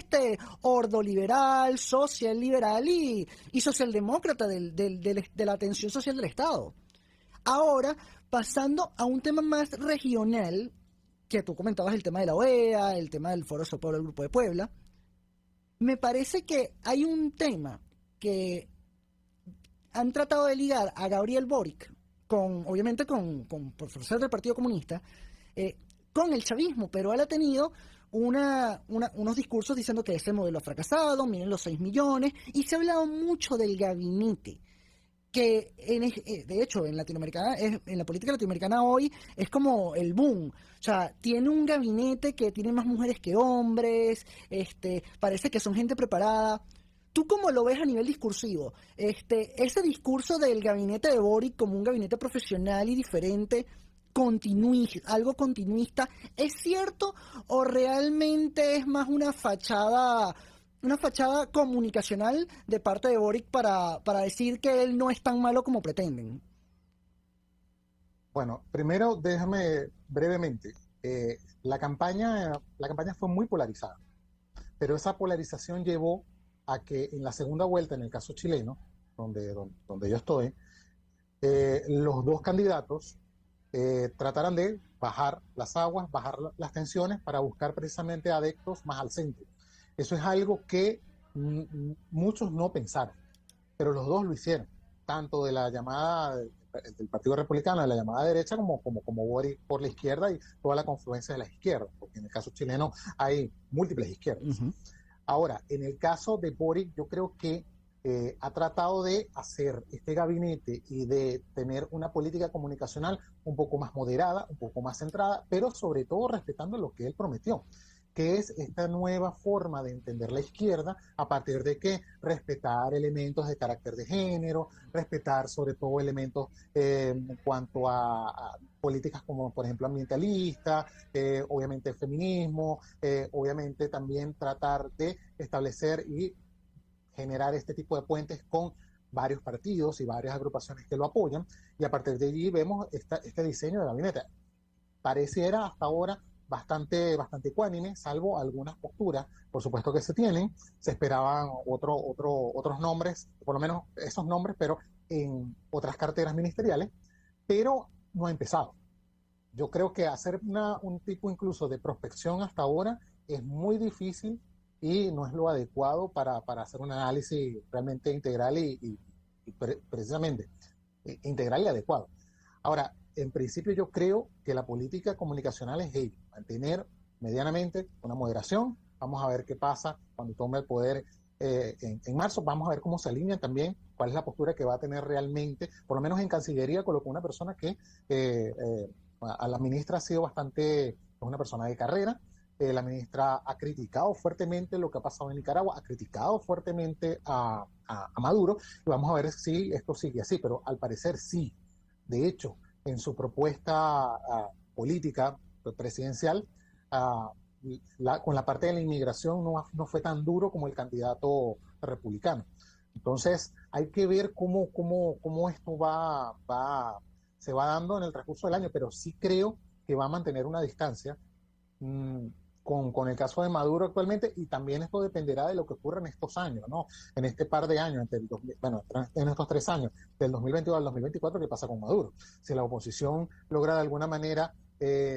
ordoliberal, social liberal y socialdemócrata de la atención social del Estado. Ahora, pasando a un tema más regional, que tú comentabas el tema de la OEA, el tema del Foro de Sao Paulo, el Grupo de Puebla, me parece que hay un tema que han tratado de ligar a Gabriel Boric, obviamente por ser del Partido Comunista, con el chavismo, pero él ha tenido unos discursos diciendo que ese modelo ha fracasado, miren los 6 millones, y se ha hablado mucho del gabinete, que de hecho en la política latinoamericana hoy es como el boom. O sea, tiene un gabinete que tiene más mujeres que hombres, parece que son gente preparada. ¿Tú cómo lo ves a nivel discursivo? Ese discurso del gabinete de Boric como un gabinete profesional y diferente, algo continuista, ¿es cierto o realmente es más una fachada comunicacional de parte de Boric para decir que él no es tan malo como pretenden? Bueno, primero déjame brevemente. La campaña fue muy polarizada, pero esa polarización llevó a que en la segunda vuelta, en el caso chileno, donde yo estoy, los dos candidatos trataran de bajar las aguas, bajar las tensiones para buscar precisamente adeptos más al centro. Eso es algo que muchos no pensaron, pero los dos lo hicieron, tanto de la llamada del Partido Republicano, de la llamada derecha, como Boric por la izquierda y toda la confluencia de las izquierdas, porque en el caso chileno hay múltiples izquierdas. Uh-huh. Ahora, en el caso de Boric, yo creo que ha tratado de hacer este gabinete y de tener una política comunicacional un poco más moderada, un poco más centrada, pero sobre todo respetando lo que él prometió, que es esta nueva forma de entender la izquierda a partir de que respetar elementos de carácter de género, respetar sobre todo elementos en cuanto a políticas como por ejemplo ambientalista, obviamente el feminismo, obviamente también tratar de establecer y generar este tipo de puentes con varios partidos y varias agrupaciones que lo apoyan, y a partir de allí vemos este diseño de gabinete. Pareciera hasta ahora bastante ecuánime, salvo algunas posturas, por supuesto que se tienen. Se esperaban otros nombres, por lo menos esos nombres, pero en otras carteras ministeriales, pero no ha empezado. Yo creo que hacer un tipo incluso de prospección hasta ahora es muy difícil y no es lo adecuado para hacer un análisis realmente integral y precisamente integral y adecuado. Ahora, en principio yo creo que la política comunicacional es ello, mantener medianamente una moderación. Vamos a ver qué pasa cuando tome el poder en marzo. Vamos a ver cómo se alinea también, cuál es la postura que va a tener realmente, por lo menos en Cancillería colocó una persona que a la ministra ha sido bastante, una persona de carrera. La ministra ha criticado fuertemente lo que ha pasado en Nicaragua, ha criticado fuertemente a Maduro, y vamos a ver si esto sigue así, pero al parecer sí. De hecho, en su propuesta política presidencial, con la parte de la inmigración no fue tan duro como el candidato republicano. Entonces, hay que ver cómo esto se va dando en el transcurso del año, pero sí creo que va a mantener una distancia con el caso de Maduro actualmente, y también esto dependerá de lo que ocurra en estos años, ¿no? En este par de años, en estos 3 años, del 2022 al 2024, ¿qué pasa con Maduro? Si la oposición logra de alguna manera,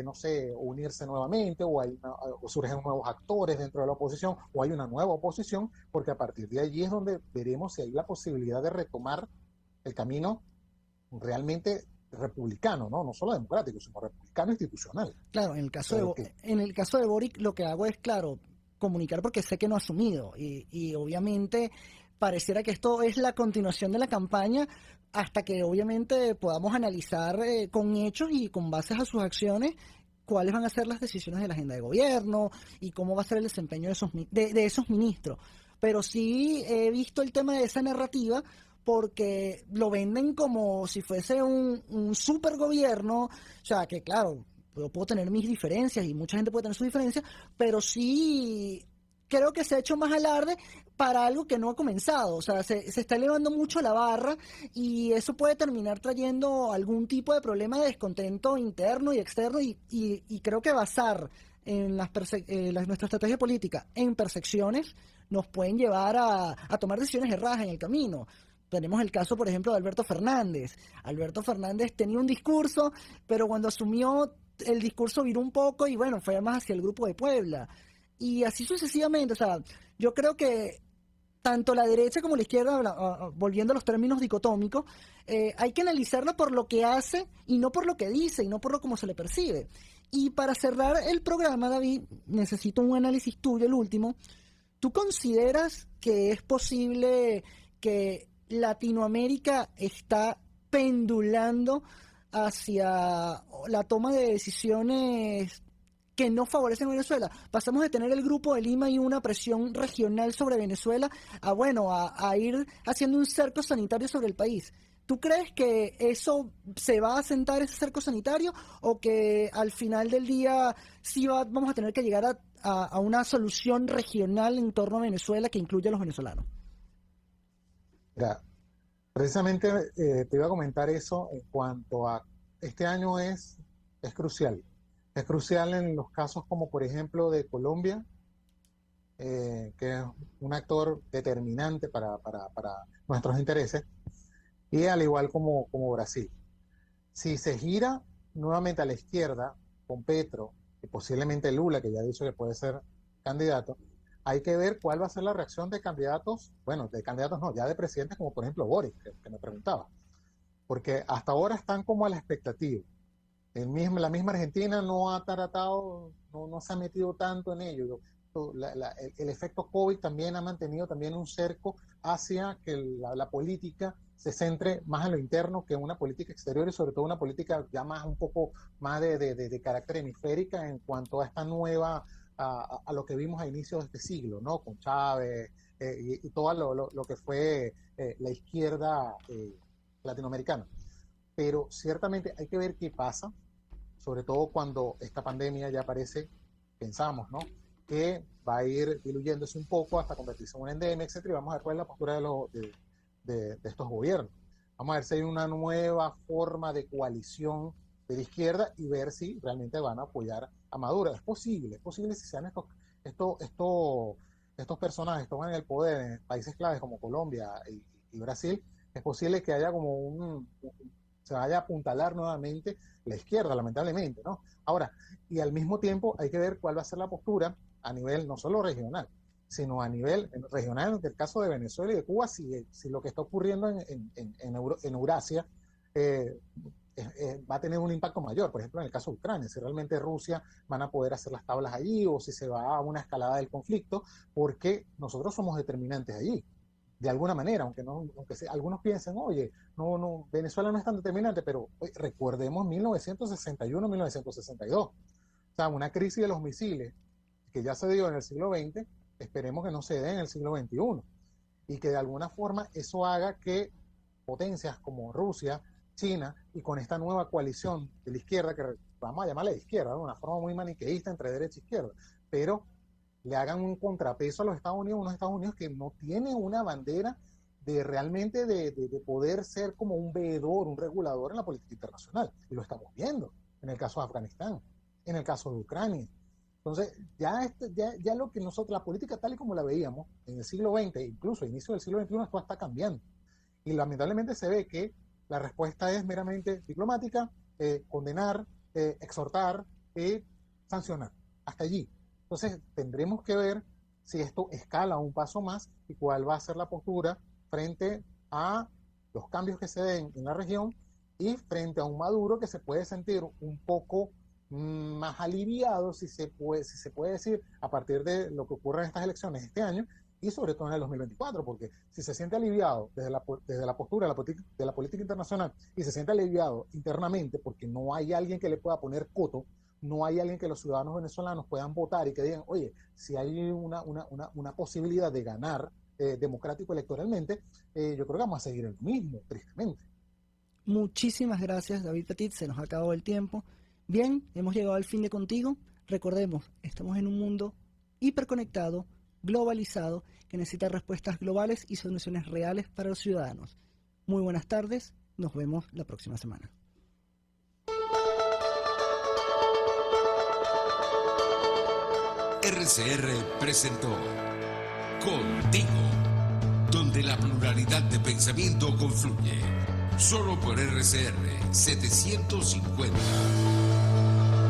no sé, unirse nuevamente, o surgen nuevos actores dentro de la oposición, o hay una nueva oposición, porque a partir de allí es donde veremos si hay la posibilidad de retomar el camino realmente republicano, no solo democrático, sino republicano institucional. Claro, en el caso de Boric lo que hago es, claro, comunicar porque sé que no ha asumido y obviamente pareciera que esto es la continuación de la campaña hasta que obviamente podamos analizar con hechos y con bases a sus acciones cuáles van a ser las decisiones de la agenda de gobierno y cómo va a ser el desempeño de esos ministros. Pero sí he visto el tema de esa narrativa porque lo venden como si fuese un super gobierno, o sea, que claro, yo puedo tener mis diferencias y mucha gente puede tener sus diferencias, pero sí creo que se ha hecho más alarde para algo que no ha comenzado, o sea, se está elevando mucho la barra y eso puede terminar trayendo algún tipo de problema de descontento interno y externo y creo que basar en nuestra estrategia política en percepciones nos pueden llevar a tomar decisiones erradas en el camino. Tenemos el caso, por ejemplo, de Alberto Fernández. Alberto Fernández tenía un discurso, pero cuando asumió, el discurso viró un poco y bueno, fue más hacia el Grupo de Puebla. Y así sucesivamente. O sea, yo creo que tanto la derecha como la izquierda, volviendo a los términos dicotómicos, hay que analizarla por lo que hace y no por lo que dice y no por lo cómo se le percibe. Y para cerrar el programa, David, necesito un análisis tuyo, el último. ¿Tú consideras que es posible que Latinoamérica está pendulando hacia la toma de decisiones que no favorecen a Venezuela? Pasamos de tener el Grupo de Lima y una presión regional sobre Venezuela a ir haciendo un cerco sanitario sobre el país. ¿Tú crees que eso se va a asentar, ese cerco sanitario, o que al final del día sí vamos a tener que llegar a una solución regional en torno a Venezuela que incluya a los venezolanos? Mira, precisamente te iba a comentar eso en cuanto a este año es crucial. Es crucial en los casos como por ejemplo de Colombia, que es un actor determinante para nuestros intereses, y al igual como Brasil. Si se gira nuevamente a la izquierda con Petro y posiblemente Lula, que ya ha dicho que puede ser candidato, hay que ver cuál va a ser la reacción de candidatos, bueno, de candidatos no, ya de presidentes como por ejemplo Boric, que me preguntaba, porque hasta ahora están como a la expectativa. La misma Argentina no ha tratado, no se ha metido tanto en ello. El efecto COVID también ha mantenido también un cerco hacia que la política se centre más en lo interno que en una política exterior, y sobre todo una política ya más un poco más de carácter hemisférica en cuanto a esta nueva, a lo que vimos a inicios de este siglo, ¿no? Con Chávez y todo lo que fue la izquierda latinoamericana. Pero ciertamente hay que ver qué pasa, sobre todo cuando esta pandemia ya parece, pensamos, ¿no?, que va a ir diluyéndose un poco hasta convertirse en una endemia, etcétera, y vamos a ver cuál es la postura de estos gobiernos. Vamos a ver si hay una nueva forma de coalición de la izquierda y ver si realmente van a apoyar a Maduro. Es posible si sean estos personajes que toman el poder en países claves como Colombia y Brasil, es posible que haya como se vaya a apuntalar nuevamente la izquierda, lamentablemente, ¿no? Ahora, y al mismo tiempo hay que ver cuál va a ser la postura a nivel no solo regional, sino a nivel regional en el caso de Venezuela y de Cuba, si lo que está ocurriendo en Eurasia va a tener un impacto mayor. Por ejemplo, en el caso de Ucrania, si realmente Rusia van a poder hacer las tablas allí o si se va a una escalada del conflicto, porque nosotros somos determinantes allí. De alguna manera, aunque algunos piensen, oye, no, Venezuela no es tan determinante, pero recordemos 1961, 1962. O sea, una crisis de los misiles que ya se dio en el siglo XX, esperemos que no se dé en el siglo XXI. Y que de alguna forma eso haga que potencias como Rusia, China, y con esta nueva coalición de la izquierda, que vamos a llamarla de izquierda, de una forma muy maniqueísta entre derecha e izquierda, pero le hagan un contrapeso a los Estados Unidos, unos Estados Unidos que no tienen una bandera de realmente de poder ser como un veedor, un regulador en la política internacional. Y lo estamos viendo en el caso de Afganistán, en el caso de Ucrania. Entonces, ya lo que nosotros, la política tal y como la veíamos en el siglo XX, incluso a inicio del siglo XXI, esto está cambiando. Y lamentablemente se ve que la respuesta es meramente diplomática, condenar, exhortar, sancionar. Hasta allí. Entonces, tendremos que ver si esto escala un paso más y cuál va a ser la postura frente a los cambios que se den en la región y frente a un Maduro que se puede sentir un poco más aliviado, si se puede decir, a partir de lo que ocurre en estas elecciones este año y sobre todo en el 2024, porque si se siente aliviado desde la postura de la política internacional y se siente aliviado internamente porque no hay alguien que le pueda poner coto, no hay alguien que los ciudadanos venezolanos puedan votar y que digan, oye, si hay una posibilidad de ganar democrático electoralmente, yo creo que vamos a seguir en lo mismo, tristemente. Muchísimas gracias, David Petit, se nos ha acabado el tiempo. Bien, hemos llegado al fin de Contigo. Recordemos, estamos en un mundo hiperconectado, globalizado, que necesita respuestas globales y soluciones reales para los ciudadanos. Muy buenas tardes, nos vemos la próxima semana. RCR presentó Contigo, donde la pluralidad de pensamiento confluye. Solo por RCR 750.